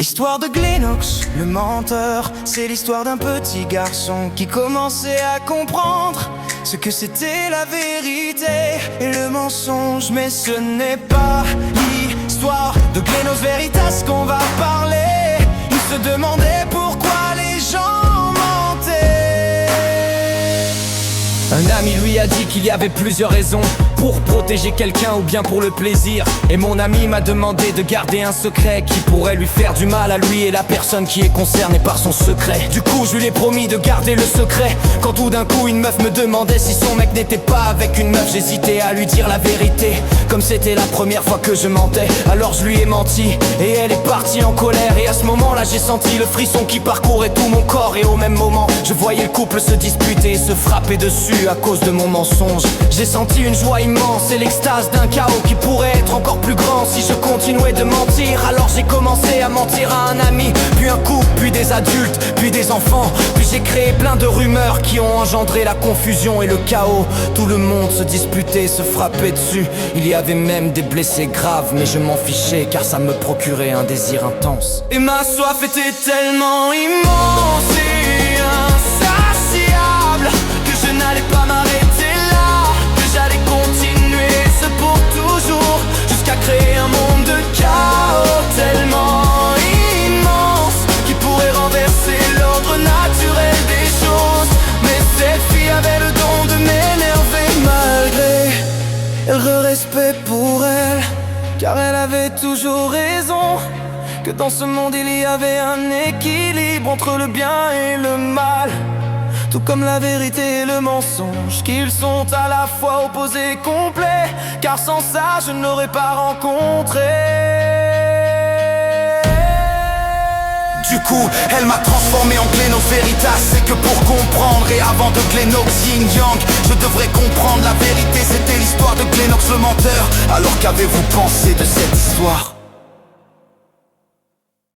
L'histoire de Glenox, le menteur, c'est l'histoire d'un petit garçon qui commençait à comprendre ce que c'était la vérité et le mensonge. Mais ce n'est pas l'histoire de Glenox Veritas qu'on va parler. Il se demandait pourquoi les gens mentaient. Un ami lui a dit qu'il y avait plusieurs raisons pour protéger quelqu'un ou bien pour le plaisir. Et mon ami m'a demandé de garder un secret qui pourrait lui faire du mal à lui et la personne qui est concernée par son secret. Du coup je lui ai promis de garder le secret. Quand tout d'un coup une meuf me demandait si son mec n'était pas avec une meuf, j'hésitais à lui dire la vérité. Comme c'était la première fois que je mentais, alors je lui ai menti et elle est partie en colère. Et à ce moment là j'ai senti le frisson qui parcourait tout mon corps. Et au même moment je voyais le couple se disputer et se frapper dessus à cause de mon mensonge. J'ai senti une joie immense et l'extase d'un chaos qui pourrait être encore plus grand si je continuais de mentir. Alors j'ai commencé à mentir à un ami, puis un couple, puis des adultes, puis des enfants. Puis j'ai créé plein de rumeurs qui ont engendré la confusion et le chaos. Tout le monde se disputait, se frappait dessus. Il y avait même des blessés graves, mais je m'en fichais car ça me procurait un désir intense. Et ma soif était tellement immense et insatiable que je n'allais pas m'arrêter là, que j'allais continuer ce pour toujours, jusqu'à créer un monde de chaos tellement immense qui pourrait renverser l'ordre naturel des choses. Mais cette fille avait le don de m'énerver malgré le respect pour elle, car elle avait toujours raison, que dans ce monde il y avait un équilibre entre le bien et le mal, tout comme la vérité et le mensonge, qu'ils sont à la fois opposés complets, car sans ça je n'aurais pas rencontré. Du coup, elle m'a transformé en Glenox Veritas. C'est que pour comprendre, et avant de Glenox Yin Yang, je devrais comprendre la vérité. C'était l'histoire de Glenox le menteur. Alors qu'avez-vous pensé de cette histoire?